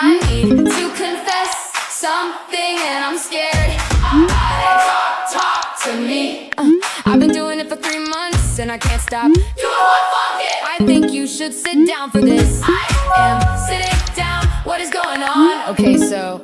I need to confess something and I'm scared. Talk to me. I've been doing it for 3 months and I can't stop doing one funky. I think you should sit down for this. I am sitting down. What is going on? Okay, so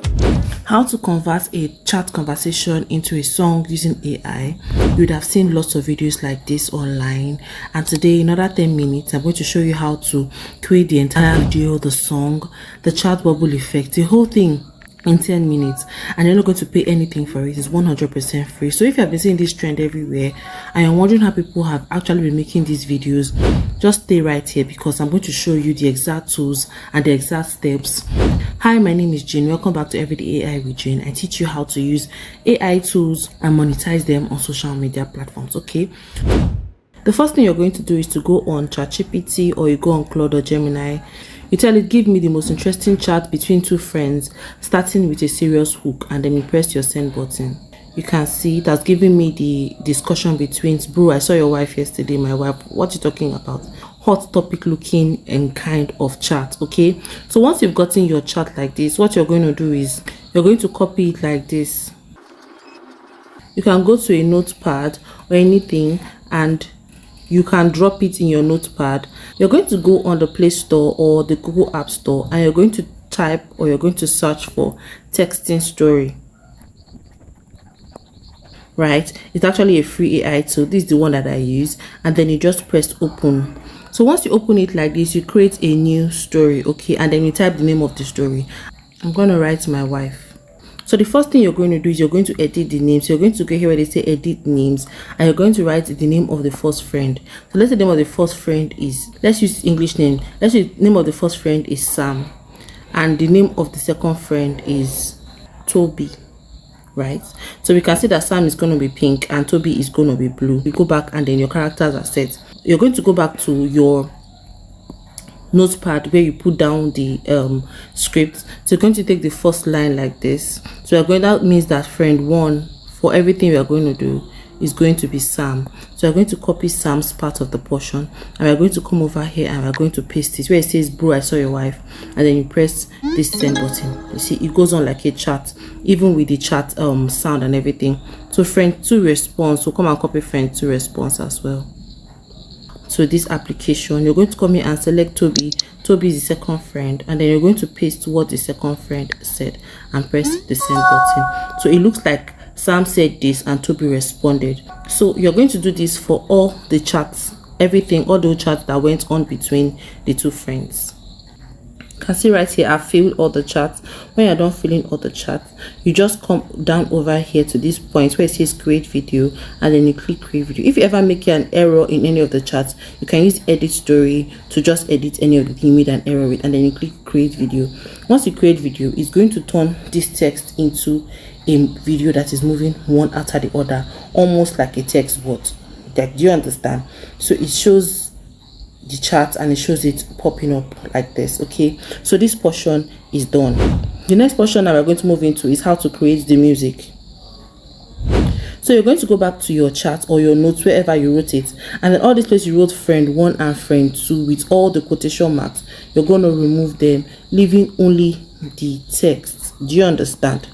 how to convert a chat conversation into a song using AI. You would have seen lots of videos like this online, and today in another 10 minutes I'm going to show you how to create the entire video, the song, the chat bubble effect, the whole thing in 10 minutes, and you're not going to pay anything for it. It's 100% free. So if you have been seeing this trend everywhere and you're wondering how people have actually been making these videos, just stay right here because I'm going to show you the exact tools and the exact steps. Hi, my name is Jane. Welcome back to Everyday AI with Jane. I teach you how to use AI tools and monetize them on social media platforms. Okay, the first thing you're going to do is to go on ChatGPT, or you go on Claude or Gemini. You tell it, give me the most interesting chat between two friends starting with a serious hook, and then you press your send button. You can see that's giving me the discussion between, bro, I saw your wife yesterday, my wife, what you talking about? Hot topic looking and kind of chat. Okay, so once you've gotten your chat like this, what you're going to do is you're going to copy it like this. You can go to a notepad or anything and you can drop it in your notepad. You're going to go on the Play Store or the Google App Store, and you're going to type, or you're going to search for texting story. Right, it's actually a free AI tool. This is the one that I use, and then you just press open. So once you open it like this, you create a new story. Okay, and then you type the name of the story. I'm going to write my wife. So the first thing you're going to do is you're going to edit the names. You're going to go here where they say edit names, and you're going to write the name of the first friend. So let's say the name of the first friend is, let's use English name. Let's say the name of the first friend is Sam, and the name of the second friend is Toby. Right, so we can see that Sam is going to be pink and Toby is going to be blue. You go back and then your characters are set. You're going to go back to your notepad where you put down the script. So you're going to take the first line like this. So that means that friend one, for everything we are going to do, is going to be Sam. So we're going to copy Sam's part of the portion, and we're going to come over here and we're going to paste it where it says, bro, I saw your wife, and then you press this send button. You see it goes on like a chat, even with the chat sound and everything. So friend 2 response, so come and copy friend 2 response as well. So this application, you're going to come here and select Toby. Toby is the second friend, and then you're going to paste what the second friend said and press the send button. So it looks like Sam said this and Toby responded. So you're going to do this for all the chats, everything, all the chats that went on between the two friends. You can see right here I've filled all the chats. When you're done filling all the chats, you just come down over here to this point where it says create video, and then you click create video. If you ever make an error in any of the chats, you can use edit story to just edit any of the thing you made an error with, and then you click create video. Once you create video, it's going to turn this text into a video that is moving one after the other, almost like a text bot. Do you understand? So it shows the chat and it shows it popping up like this. Okay, so this portion is done. The next portion that we're going to move into is how to create the music. So you're going to go back to your chat or your notes, wherever you wrote it, and then all this place you wrote friend 1 and friend 2 with all the quotation marks, you're going to remove them, leaving only the text. Do you understand?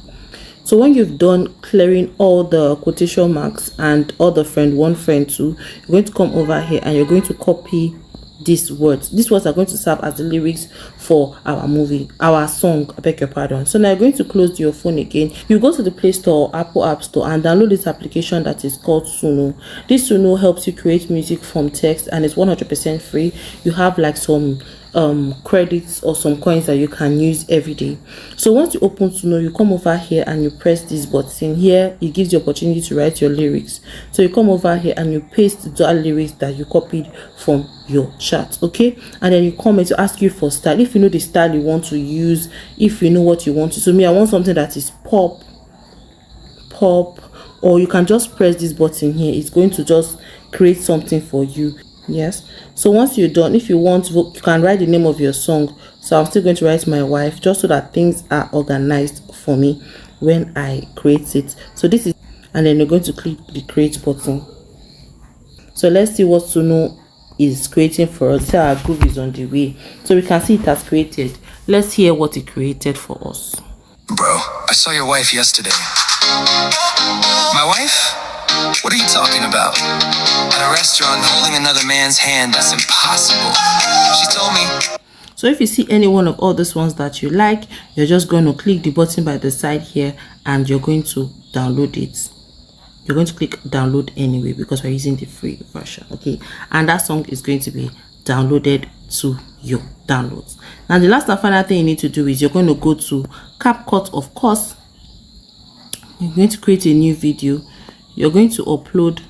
So when you've done clearing all the quotation marks and all the friend 1, friend 2, you're going to come over here and you're going to copy these words. These words are going to serve as the lyrics for our movie, our song, I beg your pardon. So now you're going to close your phone again. You go to the Play Store or Apple App Store and download this application that is called Suno. This Suno helps you create music from text, and it's 100% free. You have like some credits or some coins that you can use every day. So once you open Suno, you come over here and you press this button here. It gives you opportunity to write your lyrics. So you come over here and you paste the lyrics that you copied from your chat. Okay, and then you come in to ask you for style. If you know the style you want to use, if you know what you want to. So me, I want something that is pop, or you can just press this button here. It's going to just create something for you. Yes, so once you're done, if you want, you can write the name of your song. So I'm still going to write my wife, just so that things are organized for me when I create it. So this is, and then you're going to click the create button. So let's see what Suno is creating for us. So our groove is on the way, so we can see it has created Let's hear what it created for us. Bro, I saw your wife yesterday. My wife? What are you talking about? At a restaurant holding another man's hand, that's impossible. She told me. So if you see any one of all these ones that you like, you're just going to click the button by the side here and you're going to download it. You're going to click download anyway because we're using the free version, okay? And that song is going to be downloaded to your downloads. Now the last and final thing you need to do is you're going to go to CapCut, of course. You're going to create a new video. You're going to upload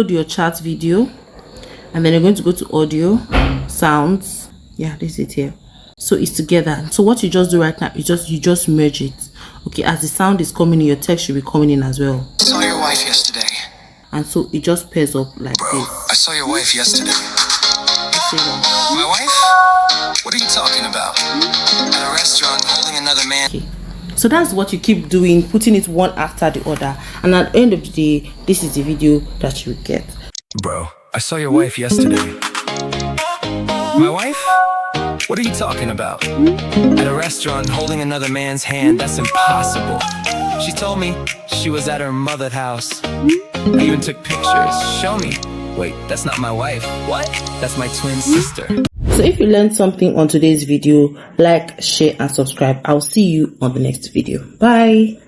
your chat video, and then you're going to go to audio, sounds. Yeah, this is it here. So it's together. So what you just do right now is you just merge it. Okay, as the sound is coming in, your text should be coming in as well. I saw your wife yesterday. And so it just pairs up like Bro, this. I saw your wife yesterday. My wife? What are you talking about? At a restaurant holding another man. Okay. So that's what you keep doing, putting it one after the other. And at the end of the day, this is the video that you get. Bro, I saw your wife yesterday. My wife? What are you talking about? At a restaurant holding another man's hand, that's impossible. She told me she was at her mother's house. I even took pictures. Show me. Wait, that's not my wife. What? That's my twin sister. So if you learned something on today's video, like, share and subscribe. I'll see you on the next video. Bye.